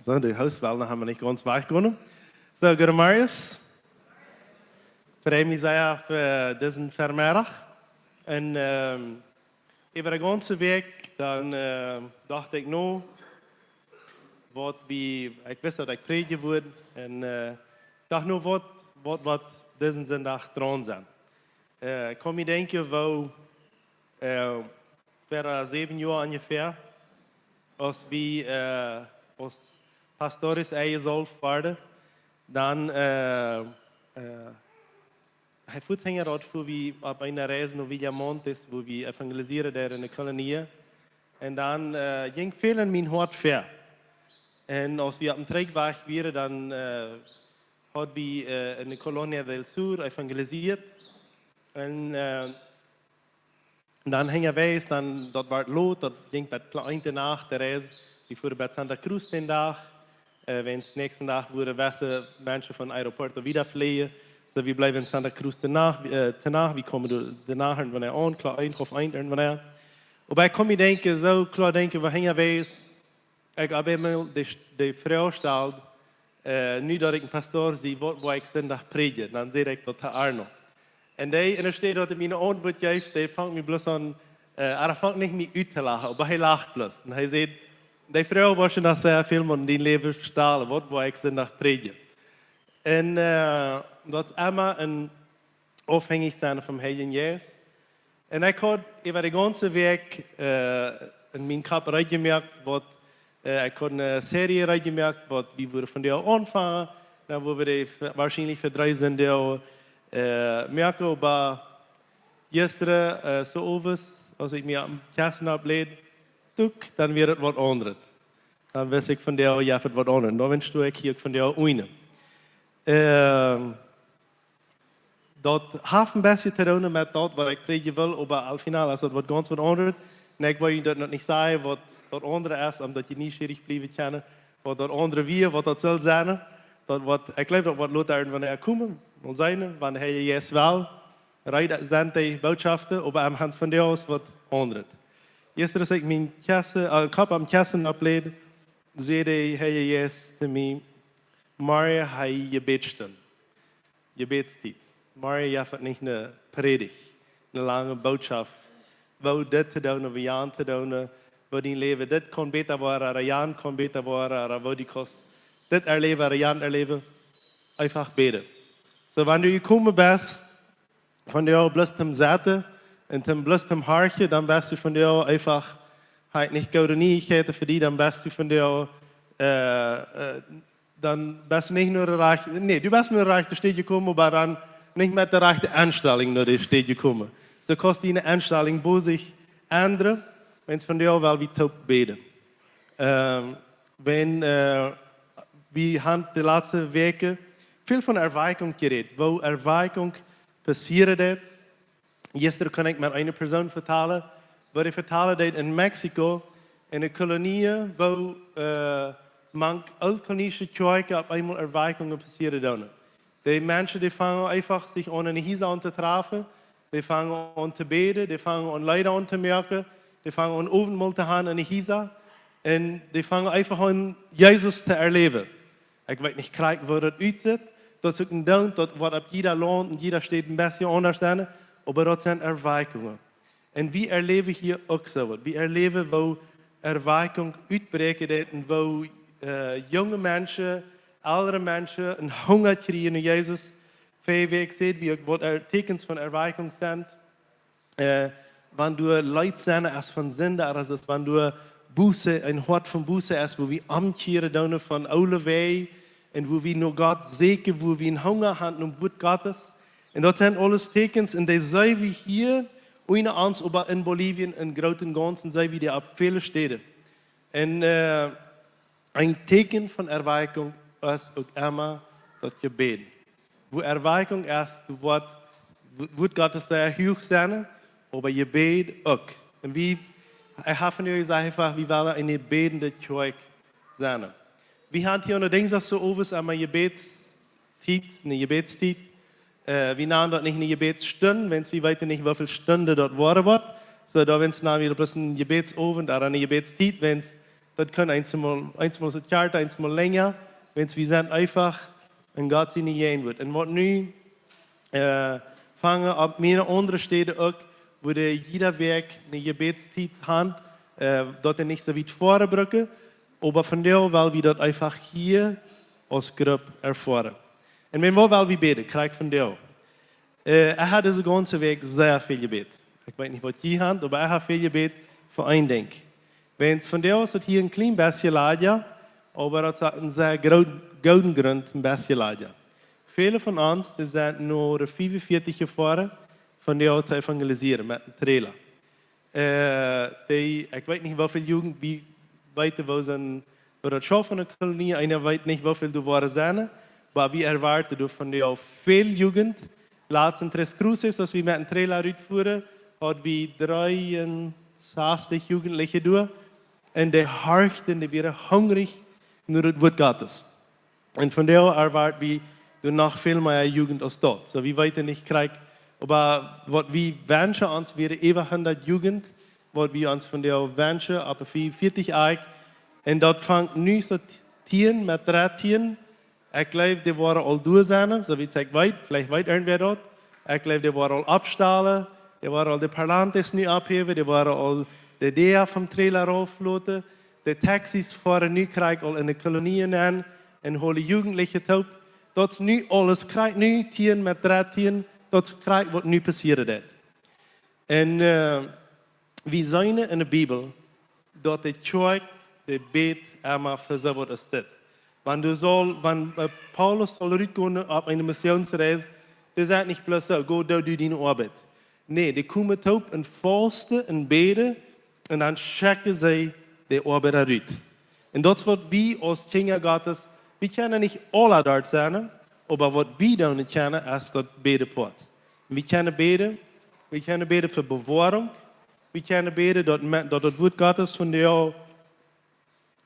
So, die Hauswahlen haben wir nicht ganz weggegangen. So, guten Marius. Ich freue mich sehr auf diesen Vermehrung. Und über den ganzen Weg dann dachte ich noch, ich wusste, dass ich predigen würde. Und dachte nur, was diesen Sonntag dran sein. Ich kann mir denken, wo für 7 Jahre ungefähr, als wir als Pastores eingesolft waren, dann hij voetganger had voor wie op een reis naar Villa Montes, wo wir evangelisieren daar in de kolonie. En dan ging veel in mijn hart ver. En als wir op dem Trek waren, dan hadden we in de Colonia del Sur evangelisiert. En dan gingen wij, dat was lot, dat ging bij de einde nacht de reis. We voeren bij Santa Cruz den dag. Wenn es nächsten Tag wurde, weiße Menschen von Aeroporto wieder fliehen. So, wir bleiben in Santa Cruz danach, wir kommen danach irgendwann an, klar, Einkauf irgendwann. Aber ich kann mir denken, so klar denken, wir hängen weiß, ich habe immer die Frau gestellt, nicht, dass ich ein Pastor sei, wo ich Sonntag predige, dann sehe ich das Arno. Und in der Stadt, dass er mir eine Antwort gibt, der fängt mich bloß an, er fängt nicht mehr an zu lachen, aber er lacht bloß. Und er sagt, die Frau was schon nach sehr viel und die Leben stahlen, wo ich Sonntag predige. Und dat is immer een afhankelijk zijn van Heiligen Jesus. En ik had over de ganze Weg in mijn kop uitgemerkt, ik had een Serie uitgemerkt, wat we worden van jou aanvangen, dan wo we waarschijnlijk voor 3 jaar merken, aber gestern so overs, als ik me am Kersten ableed, dan wird es wat anderes. Dan wist ik van jou, ja, het wat anders. Dan wens ik hier van jou een. Dat heeft een beetje te doen met dat wat ik predigen wil, maar al final is dat wat ganz wat anders. En ik wil je dat nog niet zeggen wat dat andere is, omdat je nieuwsgierig blijven kennen, wat dat andere wie, wat dat zal zijn. Dat wat, ik geloof dat wat Lothar wanneer komen, und zijn, wanneer hij yes wel, rijden zijn die boodschappen, maar am Hans van der is wat anders. Gestern, als ik mijn kop am Kassen ableed, zei hij yes te mij, Maria, hij je bedsten. Je bedstiet. Maria heeft niet een predigt, een lange boodschap. Wo dit te doen, of Jan te doen, wo die leven, dit kan beter worden, een Jan kan beter worden, wo die kost. Dit erleven, een Jan erleven, einfach beten. So, wanneer je komen bent, van jou bloß zum Zetten, en zum bloß zum Hartje, dan bist du von jou einfach, halt nicht gute Neuigkeiten für die, dann bist du von jou, dann bist du nicht nur reich, nee, du bist nur reich, du stehst gekommen, aber dann nicht mit der rechten Einstellung nur steht gekommen. So kostet eine Einstellung, wo sich ändern, wenn es von dir will, wie top beten. Wenn wir haben die letzten Wochen viel von Erweckung geredet, wo Erweckung passiert ist. Gestern kann ich mit einer Person vertellen, wo ich vertelle, dass in Mexiko, in einer Kolonie, wo man alkoholische Kirche auf einmal Erweckungen passieren. Die Menschen, die fangen einfach sich an eine Hise an zu treffen, die fangen an zu beten, die fangen an Leute an zu merken, die fangen an Ovenmal zu haben in der Hise und die fangen einfach an Jesus zu erleben. Ich weiß nicht, wo das aussieht, das ist ein Ding, das wird auf jeder Land und jeder steht ein bisschen anders sein, aber das sind Erweckungen. Und wir erleben hier auch so was. Wir erleben, wo Erweckung uitbreken und wo junge Menschen, ältere Menschen einen Hunger kriegen in Jesus. Wie seht, wie wat Tekens von Erweckung sind. Wenn du Leute sind, als von Sünde, also wenn du Buße, ein Hort von Buße ist, wo wir umkehren von alle Wege und wo wir nur Gott sehen, wo wir einen Hunger haben um Wort Gottes. Und das sind alles Tekens, und die sehen wir hier, ohne uns, aber in Bolivien, in großen Ganzen, sehen wir die auf viele Städte. Und ein Teken von Erweckung ist auch immer das Gebet. Wo Erweckung ist, wird Gottes sehr hoch sein, aber Gebet auch. Und ich habe von euch einfach, wir wollen eine betende Kirche sein. Wir haben hier allerdings auch so oft einmal eine Gebetszeit. Wir nennen das nicht eine Gebetsstunde, wenn wir weiter nicht, wie viele Stunden dort waren wird. So, da wenn es dann wieder bloß ein Gebetsofen oder eine Gebetszeit, wenn es das kann einmal so Jahr, einmal länger, wenn es wie sind einfach in Gott seine gehen wird. Und was nu fangen ab mehrere andere Städte auch, wo jeder Weg eine Gebetszeit hat, dort nicht so weit vorbrücken, aber von der, weil wir das einfach hier als Gruppe erfahren. Und wenn wir wie beten, krieg von der. Hat diese ganze Weg sehr viel Gebet. Ich weiß nicht, was die haben, aber hat viel Gebet für ein Ding. Wenn es von der aus hat hier ein klein bisschen Lager, aber das hat einen sehr guten Grund, ein bisschen Lager. Viele von uns, die sind nur 45 Jahre von der Ort zu evangelisieren mit einem Trailer. Ich weiß nicht, wie viel Jugend, wie weit wir das schaffen in der Kolonie, einer weiß nicht, wie viel du waren sind, aber wir erwarten von der viel Jugend. Laatst Tres Cruces, als wir mit einem Trailer uitvoeren, hadden wir 63 Jugendliche durch. Und die harchten, die waren hungrig naar het woord Gottes. Und von der erwarten wir noch viel mehr Jugend als dort. So, wir weiter nicht kriegen. Aber was wir wünschen uns, wäre über 100 Jugend, was wir uns von der wünschen, ab 44 Jahre. Und das fängt nu so Tieren mit 3 Tieren. Ich glaube, die waren al durch zijn, so wie ich weiß, vielleicht weiß irgendwer dort. Ich glaube, die waren al abstalen, die waren al de Parlantes nu abheben, die waren al de Dea vom Trailer raufloten. Die Taxis fahren nu krijg al in de kolonien aan en holen Jugendliche taub. Dat is nu alles krijg, nu Tieren met 3 Tieren, dat is krijg wat nu passiert is. En we zijn in de Bijbel dat de Kerk, de beet, maar verzorgd is dit. Wenn Paulus soll rückgehen auf eine Missionsreise, der sagt nicht bloß so, go do deine Arbeit. Nee, die kommen taub und fasten und beten und dann checken sie die Arbeit aus. Und das wird wir als Kinder Gottes, wir können nicht alle dort sein, aber was wir dann nicht kennen, ist das Beteport. Wir können beten für Bewahrung, wir können beten, dass das Wort Gottes von dir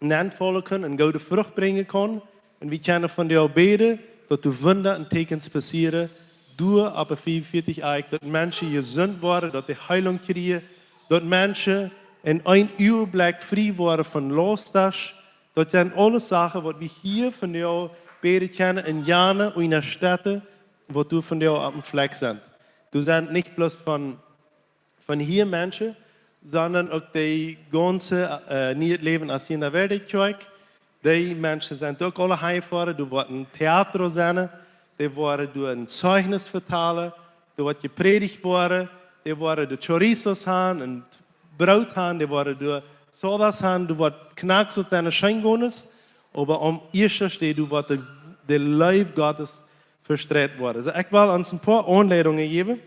nennen können und gute Frucht bringen kann. Und wir können von dir beten, dass du Wunder und Tekens passieren, durch aber 44 Jahre, dass Menschen gesund werden, dass die Heilung kriegen, dass Menschen in ein Überblick frei werden von Lostas. Das sind alle Sachen, die wir hier von dir beten können, in Jahren und in der Städte, wo du von dir auf dem Fleck sind. Du sind nicht bloß von hier Menschen, sondern auch die ganze niet leven als in der Welt kijkt. Die Menschen sind auch alle heimgefahren, du wirst ein Theater sein, die werden du ein Zeugnis vertellen, du wirst gepredigt worden, die werden du Chorizos haben und Brot haben, die werden du sowas haben, du wirst knack so seine Scheingones, aber erster steht, du wirst der Leib Gottes verstreut worden. Also ich will uns ein paar Anleitungen geben.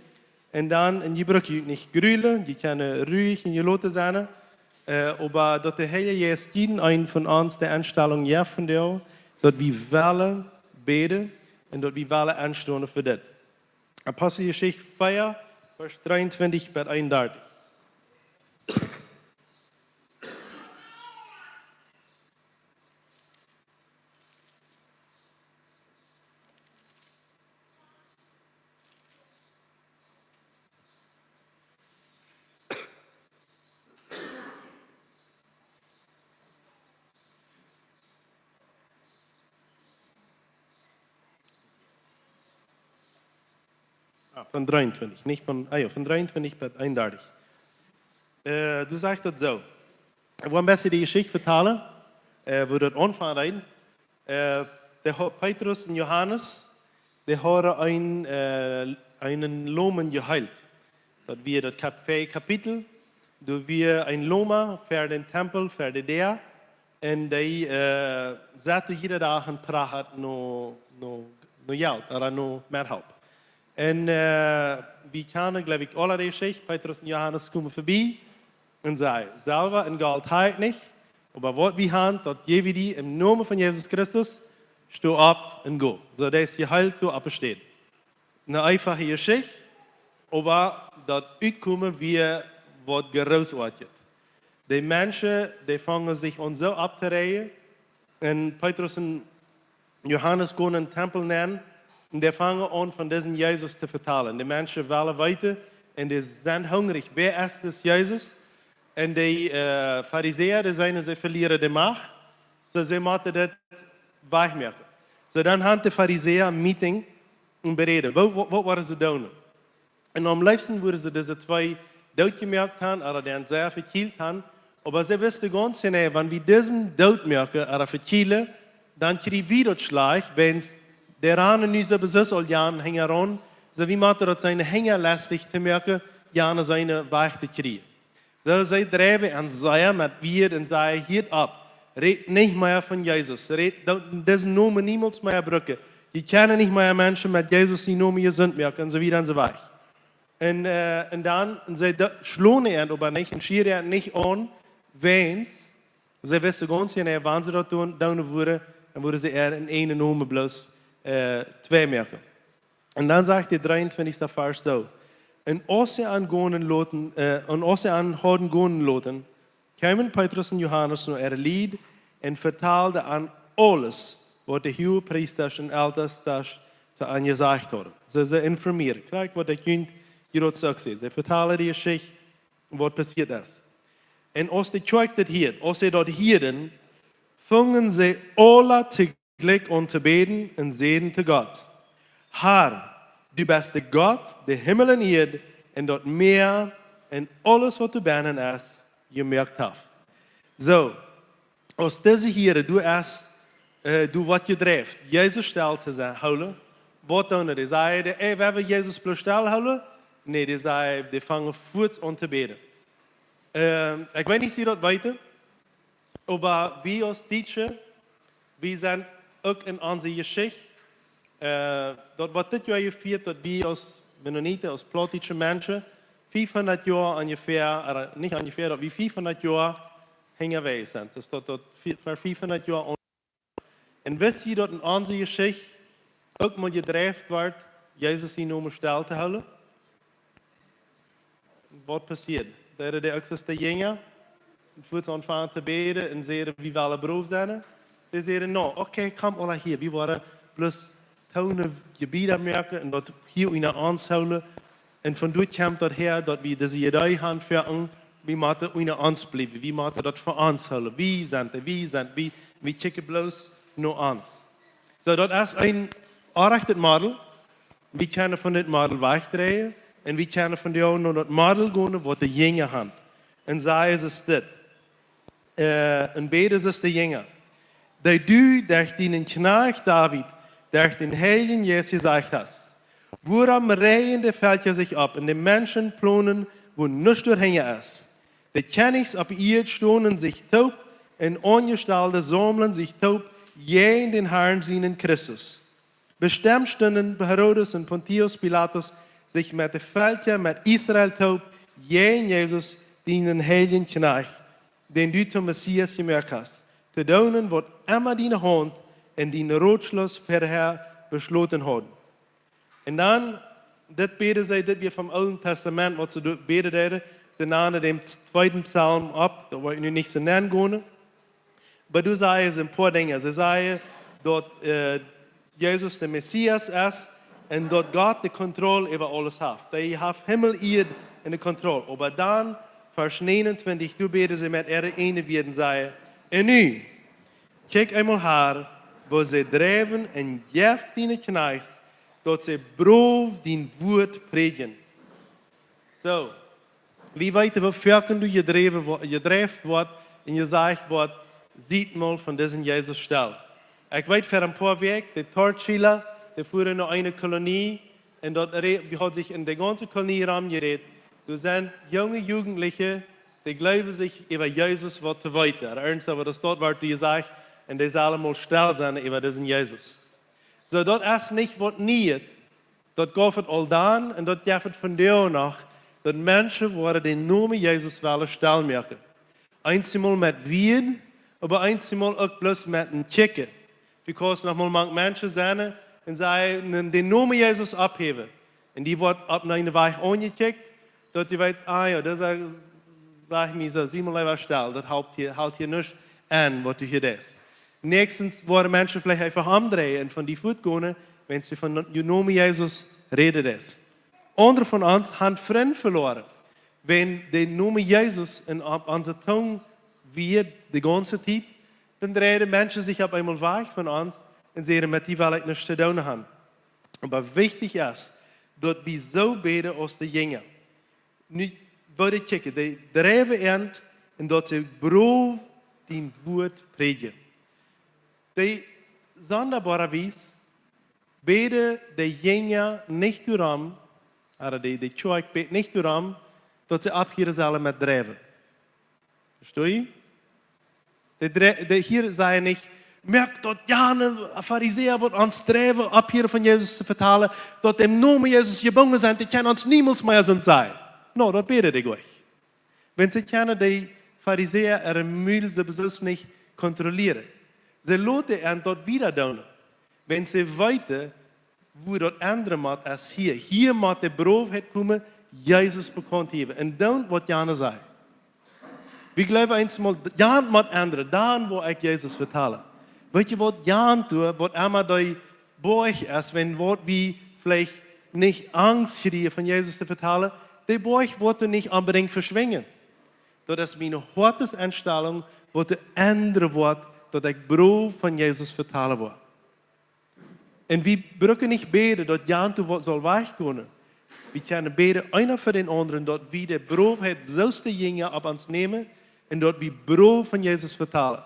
En dan, en je braucht nicht grülen, je kann ruhig in je Lotte sein, aber dat de hele Jezus jeden einen von uns der Einstellung ja von dir, dat wir wollen beten und dat wir wollen anstehen für das. Apostelgeschichte 4, Vers 23 bis 31. Von 23, nicht von 23 bis 31. Du sagst das so. Ich will ein bisschen die Geschichte vertellen, wo das anfangen. Der Petrus und Johannes, die haben einen Lomen geheilt. Das wir das Kapitel, da wir ein Loma für den Tempel, für die der, und die sagte jeder Tag ein Pracht no Geld, oder no mehr. En we kennen, glaube ich, alle die Geschichte. Petrus und Johannes kommen vorbei und sagen, selber in Geld nicht, aber was wir haben, das geben wir dir im Namen von Jesus Christus, steh ab und go. So, das ist geheilt, du absteht. Eine einfache Geschichte, aber das Uitkommen wir, was großartig. Die Menschen, die fangen sich an so abzureihen, und Petrus und Johannes gehen in den Tempel nennen, und die fangen an, von diesem Jesus zu vertellen. Die Menschen wollen weiter und die sind hungrig. Wer ist das Jesus? En die Pharisäer, ze verlieren de macht. So ze moeten dat wegmerken. So dan had de Pharisäer een meeting en bereden. Wat waren ze doen? En am liebsten würden sie diese zwei doodgemerkt haben, oder den sehr verkehlt haben. Aber sie wussten ganz genau, wenn wir diesen doodmerken oder verkehlen, dann kriegen wir das Schlag, wenn der Rane nu so besitzt all Jahren hängen ran, so wie man das seine Hänger lästig zu merken, Jahre seine Weichte kriegen. So sie treiben an sehr mit wir und sagen, hier ab, red nicht mehr von Jesus, red diesen Namen niemals mehr brücken. Je kennen nicht mehr Menschen mit Jesus, die Namen ihr sind merken und so wieder und so weiter. En dan, ze sloegen er aber nicht und schieren er nicht an, wenn ze wisten ganz genau, wann sie das doen würden, dann würden sie er in eine Nummer bloß zwei merken. Und dann sagt der 23. Vers so, een Oceaan hadden gaan laten, kwamen Petrus en Johannes naar lied en vertaalden aan alles, wat de hoge priesters en elders ze aan gezegd hadden. Ze informeren, kijk wat je kunt hier ook zien. Ze vertalen die Geschichte, wat passiert is. En als de kerk dat hield, als ze dat hielden, fingen ze alle tegelijk aan te beden en zeiden te God, Herr, du bist de God, de Himmel en Erde, en dat meer en alles wat te binnen is, je merkt af. Zo, als deze hier, du wat je drijft, Jezus stelt te zijn houden, wat doen die? Zeggen we hebben Jezus plus stel houden? Nee, die zeggen, die vangen voet aan te beden. Ik weet niet, zie dat weten, maar wie als teacher, we zijn ook in onze geschichte, dat wat dit jaar gevierd, dat we als Mennonieten, als plattische mensen, 500 jaar ongeveer, niet ongeveer, dat we 500 jaar hingen wij zijn. Dus dat voor 500 jaar. En wist je dat in onze geschichte ook maar gedreven wordt, Jezus die noemen stil te houden? Wat passiert? Dat de oudste jongen, voert ze aanvangen te beden en zeiden, wie willen brood zijn? Die zeiden, nou, oké, kom alle hier. We worden plus tonen gebieden merken en dat hier in aanhouden. En van doet komt dat her, dat we deze idee handwerken, we moeten in ons blijven, we moeten dat voor ons houden. Wie zijn we kijken bloos naar ons. So, dat is een aardig model. We kunnen van dit model wegdraaien en we kunnen van jou naar dat model gaan wat de jongen had. En zij is dit. En beide is de jongen. Dat du durch den Knecht David, durch den Heiligen Jesus gesagt hast. Woran reihen die Völker sich ab und die Menschen planen, wo nichts durchhängen ist. Die Königs auf ihr stoßen sich taub und Angestellte sammeln sich taub, je in den Herrn seinen Christus. Bestimmt stunden Herodes und Pontius Pilatus sich mit den Völkern, mit Israel taub, je in Jesus, den Heiligen Knecht, den du zum Messias gemerkt hast. Te doen wat immer deine Hand en die Rotschluss vorher beschlossen hat. En dan, dit beten zij, dit weer vom Alten Testament, wat ze beten deden, ze namen dem zweiten Psalm ab, da wollte ich nu nicht so nennen gehen. Aber du sagst ein paar Dinge. Sie sagen, dass Jesus der Messias ist und dass Gott die Kontrolle über alles hat. Er hat Himmel, Erde in der Kontrolle. Aber dann, Vers 29, du betest sie mit ihrer eine werden sagen, en nu, kijk einmal her, wo sie drijven en jeft die Kneis, dat ze brood die woord predigen. So, wie weten we verken du gedreven wordt en je zegt wat, ziet mal von diesem Jesus stel. Ik weet voor een paar weken, de Torchila, die voeren naar een kolonie en dat hat sich in de ganze Kolonie geredet. Du sind junge Jugendliche, die glauben sich über Jesus wat te weten. Ernst, aber das dort wird gesagt, und die sollen mal still sein über diesen Jesus. So, das ist nicht was nicht. Das geht all dann und das geht von dir nach, dass Menschen wollen den Namen Jesus wollen still merken. Einmal mit Wien, aber einmal auch bloß mit einem Kicken. Because nochmal manche Menschen sind und sie den Namen Jesus abheben. Und die wird ab einer Weich angekickt, dass die weiß, ja, das sag ich mir so, sieh mal lieber still, das halt hier nicht an, was du hier das. Nächstens wollen Menschen vielleicht einfach umdrehen und von die Fuß gehen, wenn sie von dem Namen Jesus reden. Andere von uns haben Freunde verloren. wenn der Name Jesus in unserer Tongue wird die ganze Zeit, dann drehen Menschen sich auf einmal weg von uns und sehen, mit die Welt nicht zu tun haben. Aber wichtig ist, dass wir so beten als die Jünger. Nu würde ich checken, die drijven ernt en dat ze brood die woord predigen. Die sonderbare wijs beten de Jünger nicht darum, oder die Tjoik beten nicht darum, dass sie abhören sollen mit drijven. Verstehe je? Die hier sagen nicht, merkt dat Jane, Pharisäer, wordt ons streven abhören von Jesus zu vertalen, dat im Namen Jesus gebunden sind, die können uns niemals mehr sein. No, dat bete ik euch. Wenn sie kennen, die Pharisäer ihre Müll sie besonders nicht kontrollieren. Sie lassen ihn dort wieder tun. Wenn sie weiter, wo dort andere macht als hier. Hier macht der Beruf kommen, Jesus bekannt haben. Und dann, was Jana sagt. Wir glauben einmal, Jan macht andere, dann, wo ich Jesus vertelle. Weet je wat Jan tut, was immer die Borg ist, wenn Wort wie vielleicht nicht Angst kriegen, von Jesus zu vertellen, die Borg wird nicht unbedingt verschwingen. Das ist meine harte Einstellung, wo der andere Wort, dass ich Beruf von Jesus vertellen will. Und wir brauchen nicht beten, dass Jan soll weichkommen. Wir können beten, einer für den anderen, dass wir den Beruf hat, so die Jünger ab uns nehmen und dass wir Beruf von Jesus vertellen.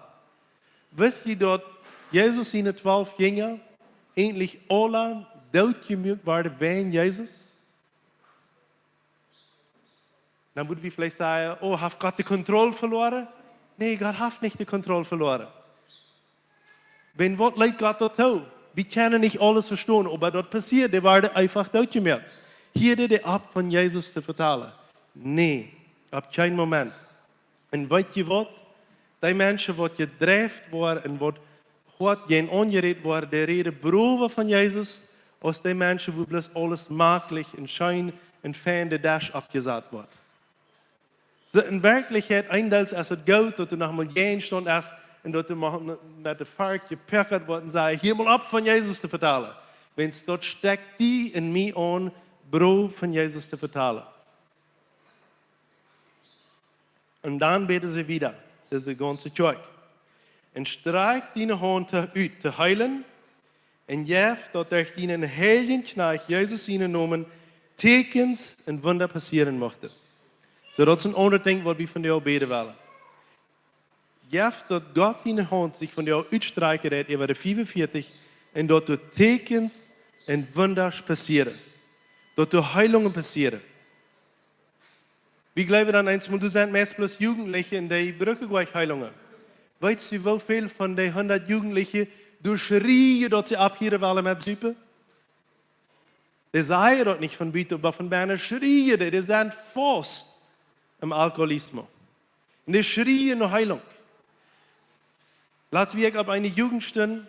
Wisst ihr, dass Jesus seine 12 Jünger endlich alle doodgemüht waren wegen Jesus? Dann würden wir vielleicht sagen, oh, hat Gott die Kontrolle verloren? Nee, Gott hat nicht die Kontrolle verloren. Wenn was leid Gott dort tut, wir können nicht alles verstehen, aber dort passiert, die waren einfach doodgemerkt. Hier die ab von Jesus zu vertellen. Nee, ab kein Moment. Und weißt ihr was? Die Menschen, die gedreht waren und die geen ongereed waren, die reden Berufe von Jesus, als die Menschen, die bloß alles möglich und schön und fein der Dash abgesagt wird. So in Wirklichkeit, eindels als het geht, dass du noch mal gehen stond erst und dass du mit der Fark geperkert worden sei, hier mal ab von Jesus zu vertellen. Wenn es dort steckt, die in mir an, Beruf von Jesus zu vertellen. Und dann beten sie wieder, das ist die ganze Zeug. Und streikt deine Hand uit te heilen, en jef dat durch deinen heiligen Knecht Jesus ihnen nomen Tekens und Wunder passieren mochten. So, dat is een ander ding wat we van jou beten willen. Jef dat Gott in Hand sich von jou uitstrijken hat, über de 45, en dat er Tekens und Wunder passieren. Dat er Heilungen passieren. Wie glauben dann einmal, du sind meist bloß Jugendliche und die brauchen gleich Heilungen. Weißt du, wie viel von den 100 Jugendlichen durchschrien, dass sie abhören wollen mit Suppe? Die sagen das nicht von Bitte, aber von Berner schrien, die sind fast im Alkoholismus. Und die schrien nach Heilung. Lass wir auf eine Jugendstunde,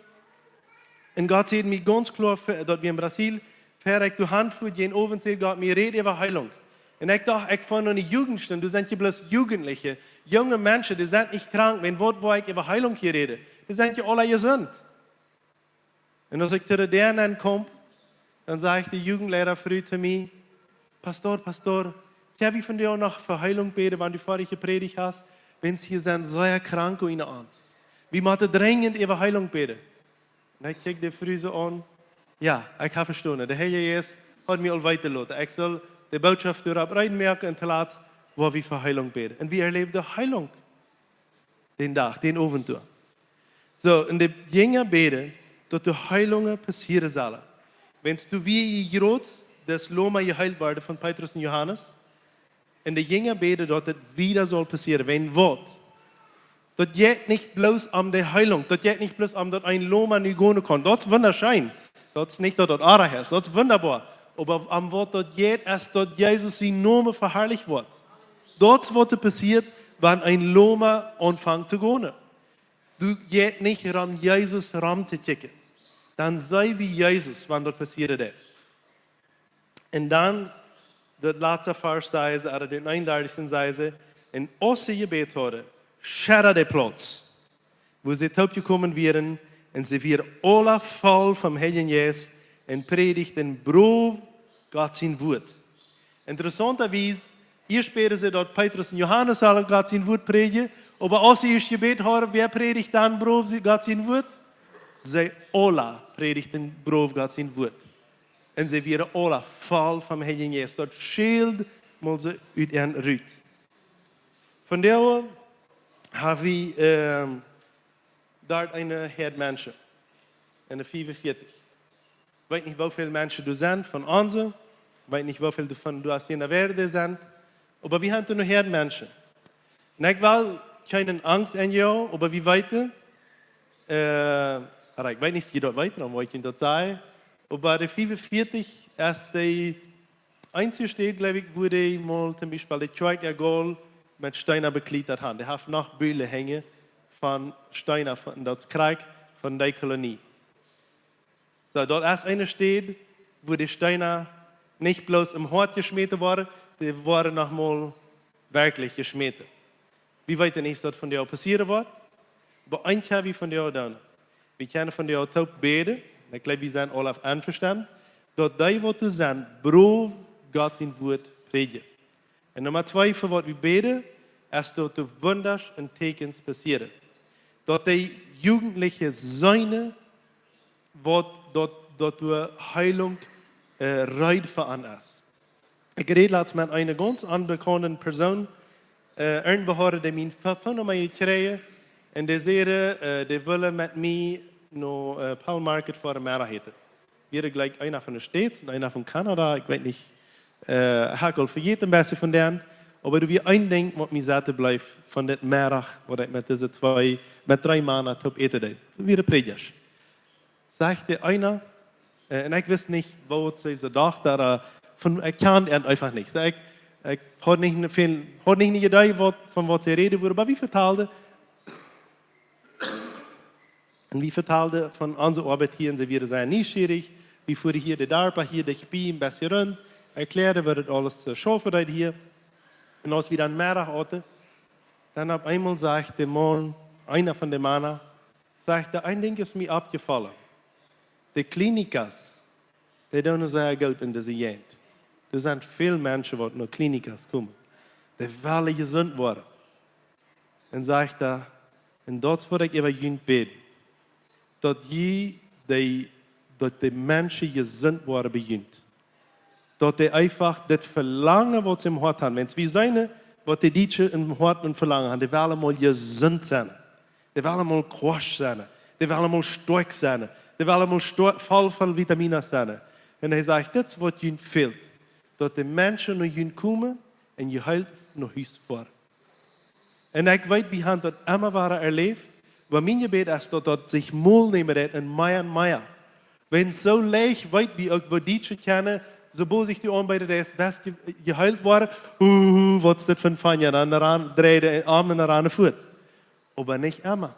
und Gott sagt mir ganz klar, dass wir in Brasilien, ich die Hand für den Ofen sehen, Gott mir redet über Heilung. Und ich dachte, ich fand eine Jugendstunde, du sind ja bloß Jugendliche, junge Menschen, die sind nicht krank, wenn wo ich über Heilung hier rede, die sind ja alle gesund. Und als ich zu denen komme, dann sage ich die Jugendlehrer früh zu mir, Pastor, darf ich von dir auch noch für Heilung beten, wenn du vorige Predigt hast, wenn sie hier sind, sehr krank in uns. Wir müssen dringend über Heilung beten. Und ich kicke die früh so an, ja, ich habe verstanden, der Herr Jesus hat mir all weitergelassen. Ich soll die Botschaft darauf reinmerken und lassen, wo wir für Heilung beten. Und wir erleben die Heilung den Tag, den Abend durch. So, und die Jünger beten, dass die Heilungen passieren sollen. Wenn du wie groß das Loma geheilt wurde von Petrus und Johannes, und die Jünger beten, dass das wieder soll passieren. Wenn Wort. Das geht nicht bloß um die Heilung, das geht nicht bloß um, dass ein Loma nicht gehen kann. Das ist wunderschön. Das ist nicht, dass das Ara ist, das ist wunderbar. Aber am Wort, das geht erst, dass Jesus sein Name verherrlicht wird. Dort was passiert, wenn ein Loma anfängt zu gehen. Du gehst nicht ran, Jesus ran zu checken. Dann sei wie Jesus, wenn das passiert ist. Und dann, der letzte Vers sei es, oder den 31. sei es, in Osse gebet wurde, schera der Platz, wo sie gekommen wären, und sie wären alle voll vom Heiligen Jesus und predigt den Beruf Gott sein Wort. Interessanterweise, Hier später sie dort Petrus und Johannes alle Gott sein Wort predigen. Aber als sie ihr Gebet hören, wer predigt dann Brov Gott sein Wort? Sie alle predigten Brov Gott sein Wort. Und sie werden alle voll vom Heiligen Geist. Dort schild mal sie uit ihren Rüt. Von der haben wir dort eine Herdmenschen. Eine 45. Ich weiß nicht, wie viele Menschen du sind von uns. Ich weiß nicht, wie viele davon du aus jener Werde sind. Aber wir haben nur Herdmenschen. Und ich will keine Angst in jou, aber wie weiter? Ich weiß nicht, wie dort weiter, dann wollte ich dort sagen. Aber der 45 ist die einzige Stadt, glaube ich, wo die mal zum Beispiel die Kirche Gold mit Steiner bekleidet haben. Die haben noch Bühne hängen von Steiner, von das Krieg, von der Kolonie. So, dort ist eine Stadt, wo die Steiner nicht bloß im Hort geschmiedet waren, die waren nochmal wirklich geschmiedet. Wie weit denn ist dort von dir passieren wird? Aber eins habe ich von dir dann. Wir können von dir auch beten. Ich glaube, wir sind alle einverstanden. Dort die, was du sagst, Brov Gott sein Wort predigen. Und Nummer 2, für was wir beten, ist dort die Wunder und Tekens passieren. Dort die Jugendliche Söhne, wo dort die Heilung Reid für an ist. Ich rede letztens mit einer ganz unbekannten Person, een behoorde die mijn van mij krijgen en die zeiden, die willen met mij naar Paul Market voor de middag eten. Wir gleich einer von den States und einer von Kanada, ich weiß nicht, Hakel für jeden Beste von denen, aber du wirst ein Ding, was mir sagen bleibt, von dem Mittag, wo ich mit diesen mit 3 Männern top eten deed. Wir predigst. Sagte einer, und ich weiß nicht, wo sie gedacht hat, ich kann einfach nicht. Ich habe nicht eine Idee, von was sie reden würde, aber wie vertelde von unserer Arbeit hier, und sie werden sehr neugierig, wie für hier die DARPA, hier die Gebiet, ein bisschen rund, erklären, wird alles schaffen hier. Und als wir dann Mittag hatten, dann auf einmal sagt der Mann, einer von den Männern, sagte, ein Ding ist mir abgefallen. Die Klinikas, die tun sehr gut in dieser Gegend. Er sind viele Menschen, die naar klinikas kommen. Die wollen gesund worden. En sagt er, en dat wil ik even jullie bidden. Dat die Menschen gesund worden begint. Dat die einfach das Verlangen, was sie im Hart haben. Wenn es wie seine, was die Deutschen im Hart und Verlangen haben, die wollen mal gesund sein. Die wollen mal krass sein. Die wollen mal stark sein. Die wollen mal voll von Vitaminen sein. Und er sagt, das ist, was ihnen fehlt. Dat de mensen naar jullie komen en je huilt naar huis voor. En ik weet, we hebben dat immer waren erlebt, maar mijn gebed is dat zich moel nemen redt en Meier. Wenn es so leicht weit wie ook wat die kennen, sobald sich die Arbeiter des best gehuilt worden, wat is dit van Fanja? Dan draaien de armen naar aan de voet. Aber nicht immer.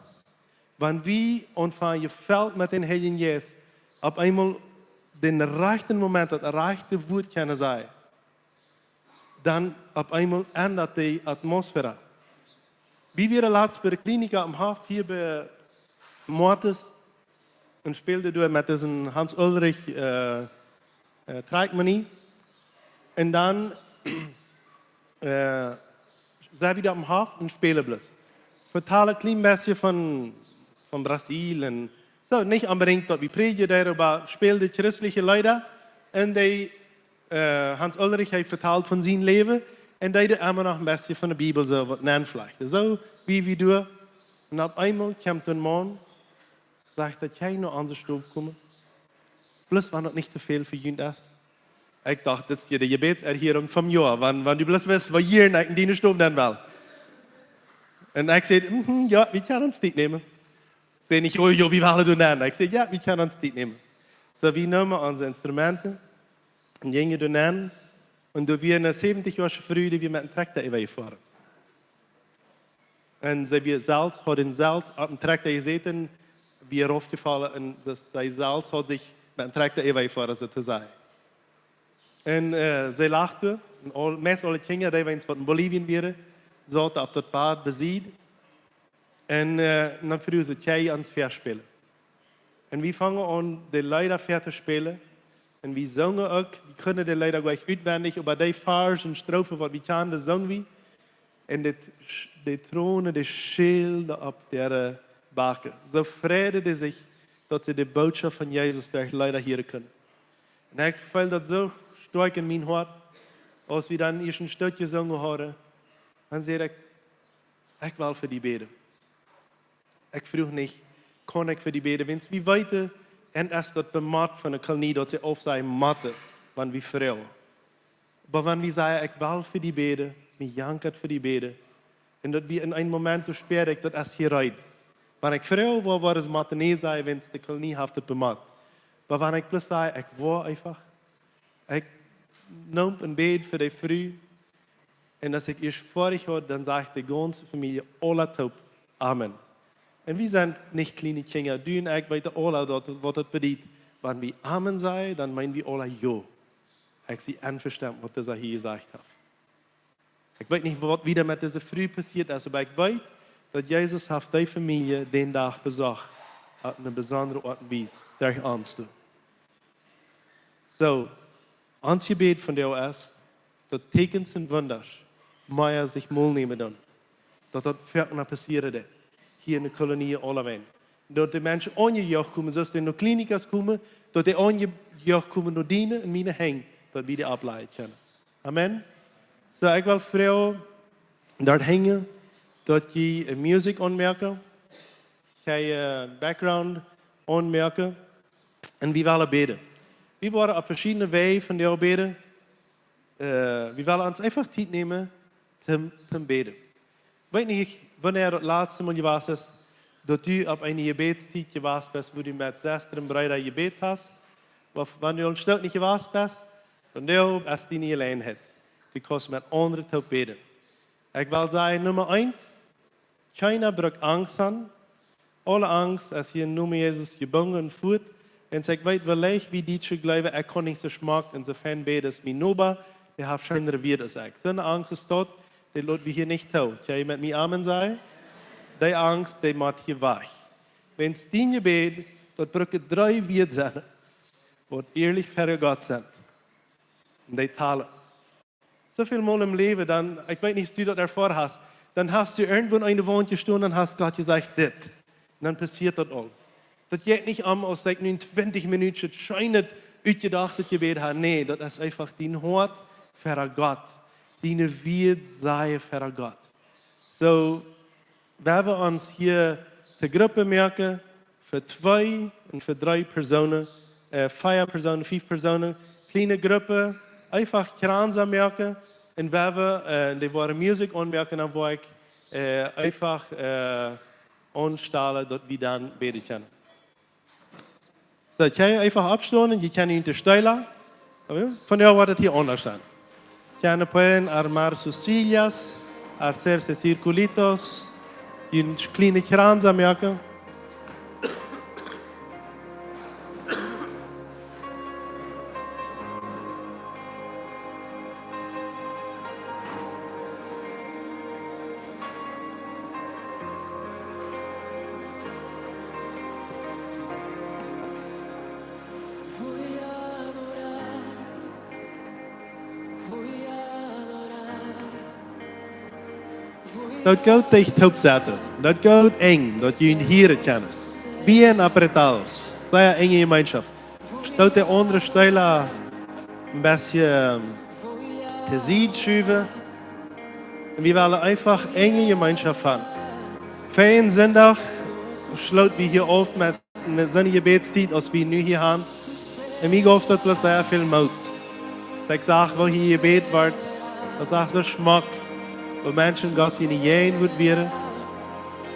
Wenn wir anfangen, gefällt mit den Heiligen Geist, auf einmal den rechten Moment, das rechte Wort können sein, dann auf einmal ändert die Atmosphäre. Wie wir laatst bei der Klinik am Hafen hier bei Mortis und spielte du mit diesem Hans Ulrich Treikmanie. Und dann sind wieder am Hafen und spielen bloß. Vertalen ein klein bisschen von Brasilien. So, nicht unbedingt, dass wir predigen, aber spielen christliche Leute. Und die, Hans Ulrich hat vertalt von seinem Leben. Und die immer noch ein bisschen von der Bibel so was nennen vielleicht. So wie wir du. Und auf einmal kommt ein Mann, sagt, dass ich noch an den Stoff komme. Bloß war noch nicht zu viel für ihn das. Ich dachte, das ist die Gebetserhörung vom Jahr. Wenn du bloß weißt, was hier in den Stoff nennen will. Und ich sagte, ja, wir können uns das nehmen. Ich sage nicht, oh, jo, wie wollen du nennen? Ich sage, ja, wir können uns das nehmen. So, wir nehmen unsere Instrumente und gehen du nennen. Und da wir eine 70 Jahre früh, die wir mit dem Traktor fahren. Und wir Salz, hat den Salz auf dem Traktor gesehen, wie aufgefallen, und das Salz hat sich mit dem Traktor fahren, so zu sein. Und sie lachten, und meist alle Kinder, die wir in Bolivien waren, sollten auf das Bad besiegt. Und dann früh so Kei ans Pferd spielen. Und wir fangen an, die Leute Pferd zu spielen. En we zongen ook, we kunnen de leider gleich uitwendig, aber die Verse en Strophe, wat we kennen, dat zongen we. En de tronen, de schilden op der baken. Zo vrede die zich, dat ze de boodschap van Jezus daar leider hier kunnen. En ik voel dat zo sterk in mijn hart, als we dan eerst een stukje zongen horen, dan zeg ik wil voor die beden. Ik vroeg niet, kon ik voor die beden? Want wie weten, en als dat bemat van een kolonie, dat ze of zij matten, wanneer we vrouw. Maar wanneer we zeggen, ik wil voor die beden, me jankert voor die beden. En dat we in een moment spelen ik dat als je rijdt. Wanneer ik vrouw wil, waar is matten nee zei, wens de kolonie heeft het bemat. Maar wanneer ik plus zei, ik wil einfach, ik neem een bed voor die vrouw. En als ik eerst vorig hoor, dan zegt de ganze familie, alle top, amen. En we zijn niet kleine kinderen, du en ik weten alle dat wat het bedient. Wanneer we amen zeggen, dan meinen we alle ja. Ik zie einverstanden wat hij hier gezegd heeft. Ik weet niet wat wieder met deze vrouw passiert is, maar ik weet dat Jezus heeft die familie den dag bezocht. Op een bijzondere art en wijze, tegen ons toe. Zo, ons gebed van jou is, dat tekens en wonders, maar zich moe nemen doen. Dat verder passieren hier in de kolonie allemaal. Dat de mensen aan je jeugd komen, zoals die naar klinikas komen, dat die aan je jeugd komen naar dienen en mijn heen, dat we die opleiden kunnen. Amen. So, ik wil vrouwen daar hangen, dat je muziek aanmerken, dat je background aanmerken, en we willen bidden. We worden op verschillende wijzen van jou bidden. We willen ons einfach tijd nemen te bidden. Weet niet wanneer het laatste mal geweest is, dat u op een gebedstijd geweest bent, waar u met zuster en broeder gebed hast. Of wanneer u een stuk niet geweest bent, dan nu is die niet alleen het. Die kost met anderen te bidden. Ik wil zeggen, nummer 1, keiner braucht Angst aan. Alle Angst, als je noemt Jezus gebogen voert. En ik weet wellicht, wie die geloven, ik kan niet zo smak en zo fan beden als mijn Noba, die heeft scheinere weer als ik. Zo'n angst is tot, die laten we hier niet toe. Kan je met mij amen zeggen? Die angst, die maakt je weg. Wenn es die gebed, dat braucht 3 weer zijn, wat eerlijk voor God zijn. En die talen. Zoveel mal im Leben, dann, ich weiß nicht, ob du das erfahren hast, dann hast du irgendwo in eine Wohnung stehen, dann hast Gott gesagt, das. Und dann passiert das auch. Das geht nicht an, als ich nur 20 Minuten scheint uitgedacht das Gebet habe. Nee, das ist einfach dein Hort für Gott. Deine Wird sei für Gott. So, wenn wir uns hier die Gruppe merken, für 2 und für 3 Personen, 4 Personen, 5 Personen, kleine Gruppe, einfach gemeinsam merken. En we hebben, die waren muziek aanmerken, dan wil ik einfach aanstellen dat we dan bidden kunnen. So, kan je einfach abstaan, je kan je unterstellen. Van jou wordt het hier anders zijn. Kan pueden armar sus sillas, hacerse circulitos, een kleine krans aanmerken. Dat gaat echt opzetten. Dat gaat eng, dat je hier kennen. Bien apretados. Zij enge gemeenschap. Stoot de andere stijlen een beetje te zien schuiven. En we willen einfach enge gemeenschap van. Fijn zondag sloot we hier af met een zonnige gebedstijd als we nu hier gaan. En ik hoop dat het zeer veel moed. Dus ik zeg, waar hier gebed wordt, dat is zo smak. Waar mensen Gott in je moet worden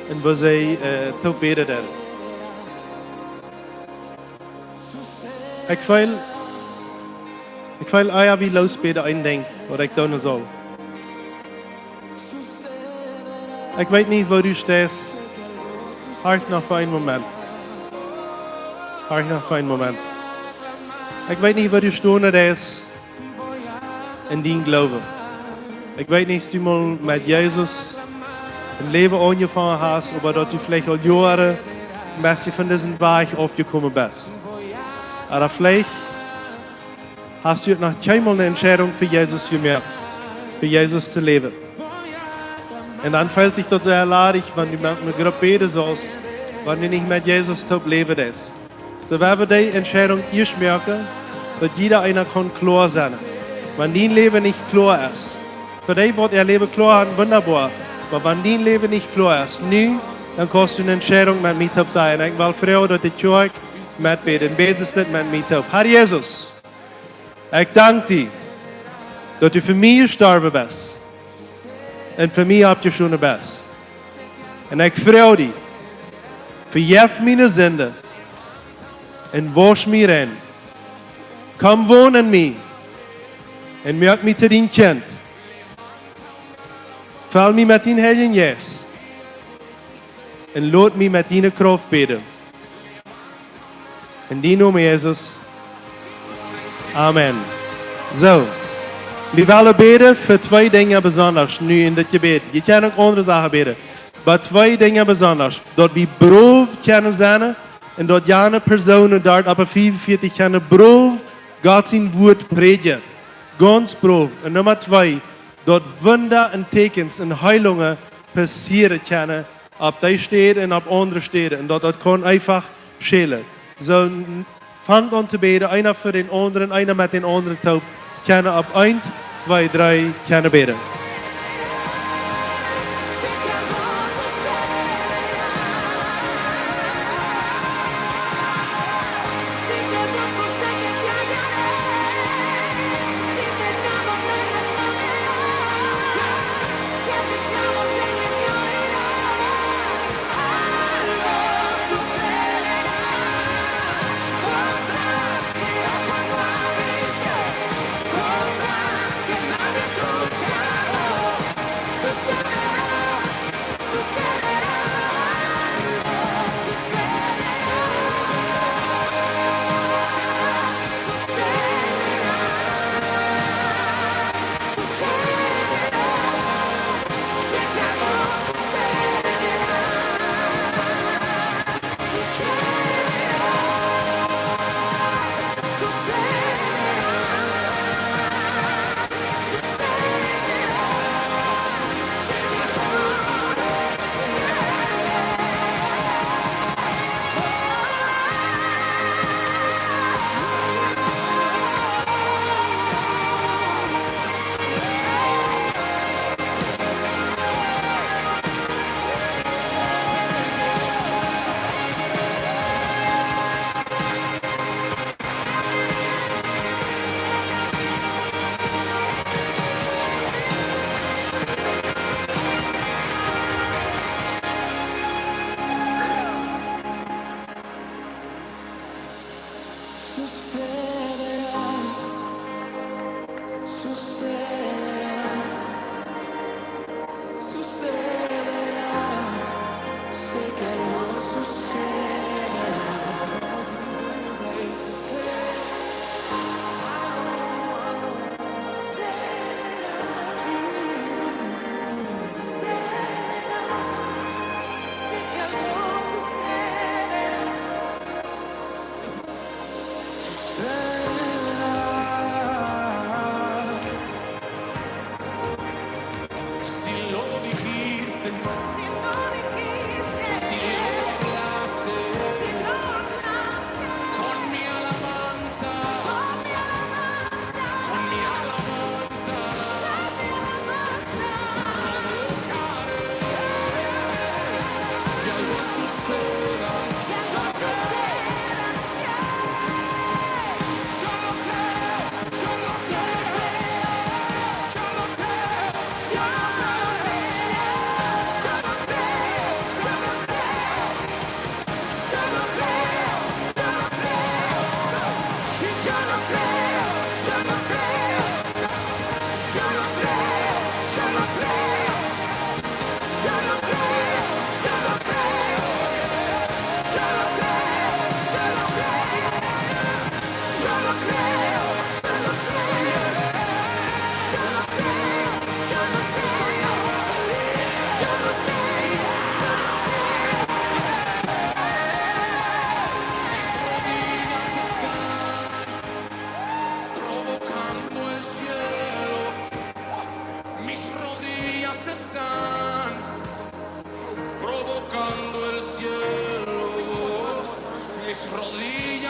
en waar zij te bidden hebben. Ik voel ja, wie losbidden indenk, wat ik doen zal. Ik weet niet waar u staat. Hart nog voor een moment. Hart nog voor een moment. Ik weet niet waar u stonden is in die geloven. Ik weet niet of u mal met Jezus een leven aangevangen hast, aber dat u vielleicht al jaren een beetje van deze weg afgekomen bent. Aber vielleicht hast du noch keinmal eine Entscheidung für Jesus gemacht, für Jesus zu leben. Und dann fällt sich das sehr ladig, wenn du mit einer Gruppe beten sollst, wenn du nicht mit Jesus leben ist. So werden wir die Entscheidung erst merken, dass jeder einer klar sein kann. Wenn dein Leben nicht klar ist, für dich wird ihr Leben klar und wunderbar, aber wenn dein Leben nicht klar ist, dann kannst du eine Entscheidung mit mir sein. Ich will froh, dass die Kirche mitbeten. Betest du mit mir. Herr Jesus, ich danke dir, dass du für mich gestorben bist. Und für mich habt ihr schon best. Und ich freue dich, vergib meine Sünde und wasch mich rein. Komm wohnen in mir und mach mich zu dein Kind. Füll mich mit deinem Heiligen Geist und lass mich mit deiner Kraft beten. In deinem Namen, Jesus. Amen. So. Wir wollen beten für 2 Dinge besonders, nu in das Gebet. Je kan ook andere Sachen beten. Aber 2 Dinge besonders. Dat we brood kunnen zijn en dat jene personen dort op 45 kunnen brood Gott sein Wort predigen. Ganz brood. En Nummer 2, dat Wunder en Tekens en Heilungen passieren können, op die Städte und op andere Städte. Und dat kann einfach schelen. So, fangt an zu beten, einer für den anderen, einer mit den anderen taub. Kunnen op 1, 2, 3, kunnen beten.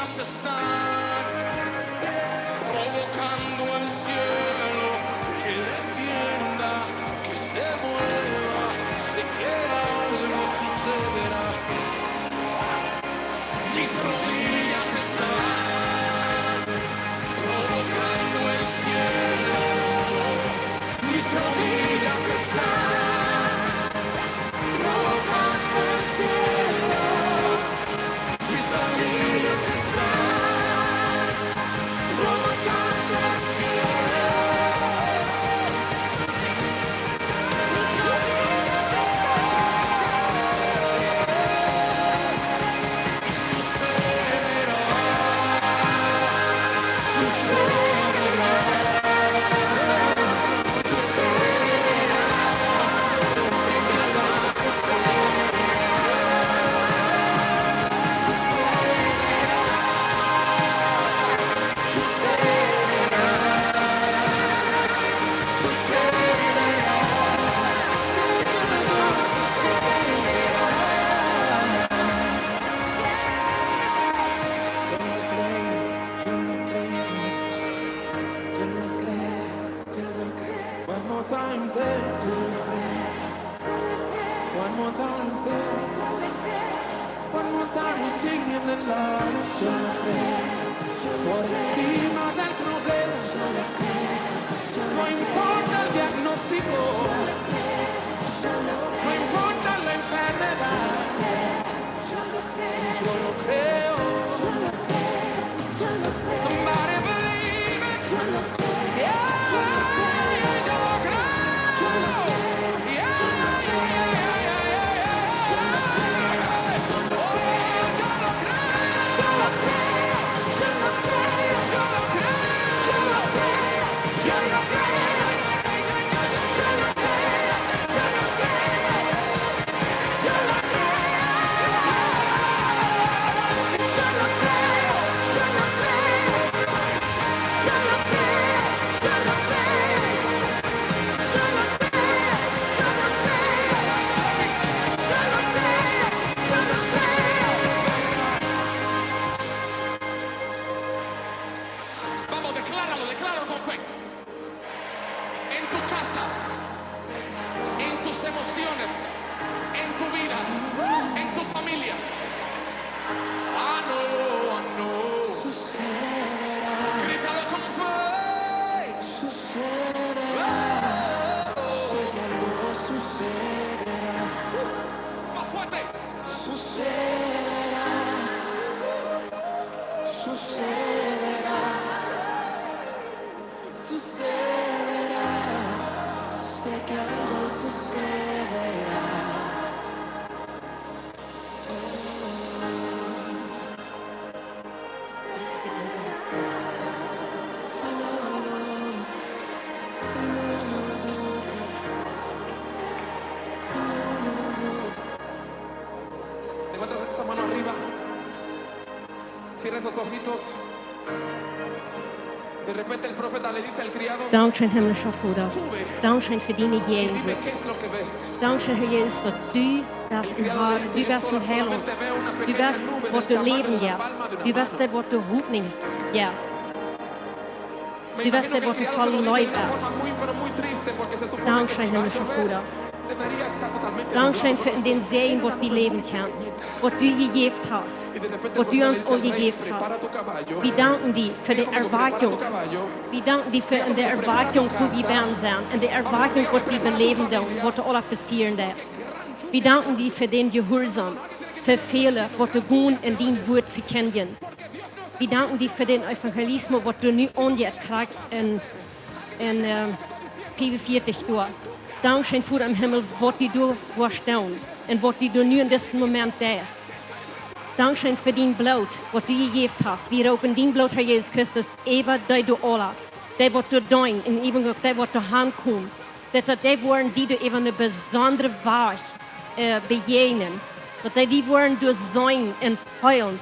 rodillas están provocando el cielo que descienda, que se mueva, sé que algo sucederá. Mis rodillas están provocando el cielo, mis rodillas están provocando el cielo, mis rodillas están provocando el cielo. One more time, say, one more time, say, one more time, we sing in the Lord. Por encima del problema, no importa el diagnóstico, no importa la enfermedad, yo lo creo. Somebody believe it. Yeah. Vamos, decláralo, decláralo con fe. En tu casa, en tus emociones, en tu vida, en tu familia. I know. Sucederá. Grítalo con fe. Sucederá. Sé que algo sucederá. Más fuerte. Sucederá. Sucederá. Sucederá, sé que algo sucederá. Levanta esa mano arriba, cierra esos ojitos. De repente el profeta le dice al criado, Dankeschön, himmlischer Vater. sube Dankeschön für deine y dime Gegenwart. qué es lo que ves. Dankeschön, Herr Jesus, dass du bist ein Herr, du bist ein Heiland. Du bist, was du Leben gibst. Du bist der, was du Hoffnung gibst. Me Du imagino bist der, que el was du criado se voll lo dice neu de una bist. forma pero muy triste porque se supone que Dankeschön, si va a himmlischer llover, Vater. debería estar totalmente Dankeschön nublado, für den Segen, was wir leben können. Was du gegeben hast. y de repente Was el du profeta le uns dice all al rey, gegeben prepara hast. tu caballo. Wir danken dir für die Dijo como, prepara tu Erwartung. caballo. Wir danken dir für in der Erwartung, wo wir werden sind. In der Erwartung, was wir beleben werden, was alles passieren wird. Wir danken dir für den Gehorsam, für Fehler, was du gut in dein Wort verkennen. Wir danken dir für den Evangelismus, was du nu angehört kriegst in 45 Uhr. Dankeschön für im Himmel, was du vorstellst und was du nu in diesem Moment tust. Dankeschön für dein Blut, was du gegeben hast. Wir ropen dein Blut, Herr Jesus Christus, über die du alle. Die, was du dein, in eben die, was du handkommst. Dat die worden die du even een bijzondere weg begegnen. Dat die worden door zijn en feilen.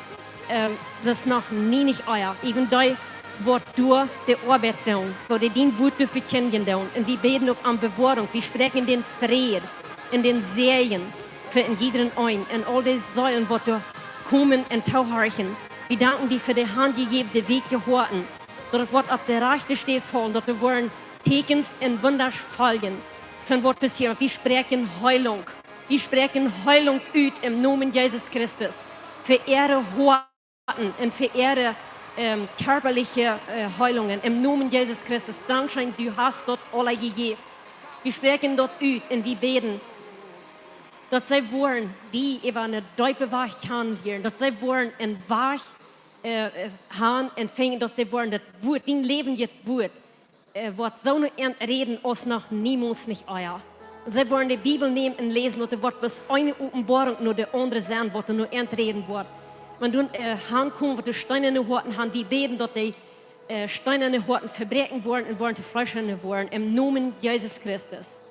Dat is nog niet euer. Even die wat door de Arbeit doen. Wo die den Wut verkennen doen. Und wir beten auch an Bewahrung. Wir sprechen den Frieden in den Serien für in jedem ein. Und all die Säulen, was du kommen und tauhorchen. Wir danken dir für die handgegebene Weg gehorten. Dat het wordt op de rechte steht voll, dat er worden tekens en wunders folgen von wat passiert. Wir sprechen Heilung. Wir sprechen Heilung uit im Namen Jesus Christus. Für ihre Horten und für ihre körperliche Heilungen im Namen Jesus Christus. Dankeschön, du hast dort alle gegeben. Wir sprechen dort uit und wir beten, dass sie wollen, die über eine Deupe Wahrheit kennenlernen, dass sie wollen ein Wahrheit haben und fingen, dass sie wollen, das Wort, dein Leben jetzt Wort, wird so eine reden, als noch niemals nicht euer. Und sie wollen die Bibel nehmen und lesen, und es wird bis eine Offenbarung nur der andere sein, was nur entreden wird. Wenn du hinkommen, wo die steinerne Horten haben, wir beten, dass die steinerne Horten verbrechen wollen und wollen zu Fleischerne wollen, im Namen Jesus Christus.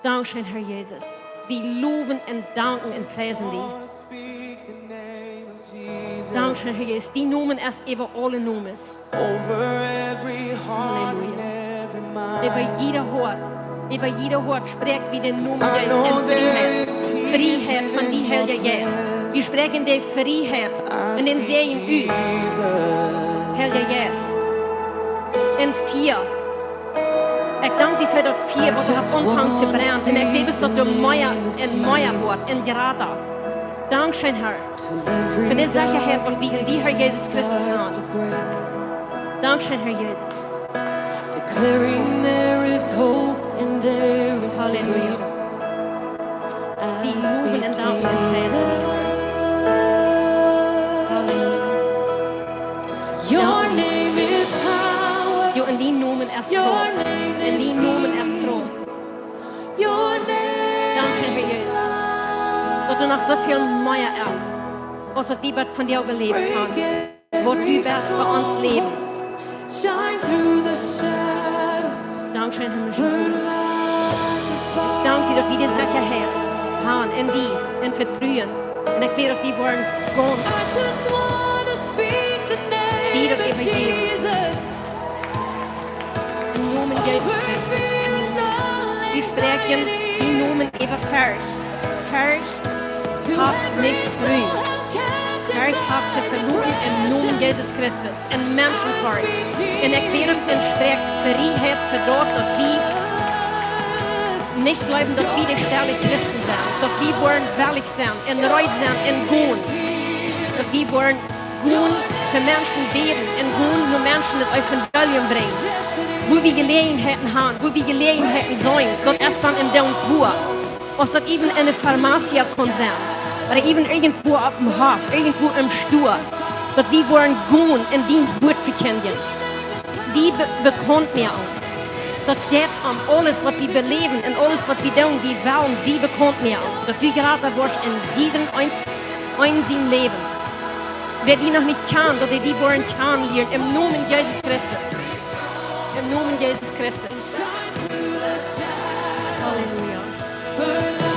Dankeschön, Herr Jesus. Wir loben und danken und preisen dich. Dankeschön, Herr Jesus. Die Namen ist über alle Namen. Halleluja. Über jeder Hort spricht wie den Namen Jesus in Freiheit. Freiheit von die Heilige Geist. Wir sprechen die Freiheit und den Segen ut. Heilige Geist. In 4. Ich danke dir für das 4, was du hast angefangen zu brennen. Und ich bete, dass du Meier wird, in Grata. Dankeschön, Herr, für die Sicherheit, was wir in dir, Herr Jesus Christus haben. Dankeschön, Herr Jesus. Declaring there is hope and there is Halleluja. Wir loben und danken und preisen dich. Your name is power. Jo, in die Namen erst Your Kraft. name In die is Namen erst Kraft. Your name Dankeschön, Herr Jesus. Dass du noch so viel mehr erst, als die wir von dir überlebt haben. Wo du wirst für uns leben. shine through the shadows. Dankeschön, himmlischer Burn Vater. like a fire. Danke, dass wir die Sicherheit haben in die, in Vertrauen. Und ich bete, dass die wollen ganz I just wanna speak the Die name doch of übergeben. Jesus. im Namen Jesus Over Christus. fear and all Wir sprechen anxiety. die Namen über Ferch. Ferch To habt every nicht soul grün. held captive Ferch habt ihr by verloren im Namen depression. Jesus Christus. In Menschenfurcht. Und ich bete und spreche Freiheit für dort, dass wir nicht glauben, dass wir die Stelle Christen sind. Dass wir wollen ehrlich sein, in Reut sein, in Gehen. Dass wir wollen Gehen für Menschen beten, in Gehen nur Menschen das Evangelium bringen. Wo wir Gelegenheiten haben, wo wir Gelegenheiten sollen, Gott erst dann in der und wo. Was das eben in der Pharmazie kann sein. Oder eben irgendwo auf dem Hof, irgendwo im Stur. Dass wir wollen gehen in die Wort verkennen. Die bekommt mir auch. Das geht um alles, was wir beleben und alles, was wir tun, die wollen, die bekommt mir auch. Dass wir gerade wirst in jedem einzelnen Leben. Wer die noch nicht kann, dass die wollen kennenlernen, im Namen Jesus Christus. Im Namen Jesus Christus. Halleluja. Burn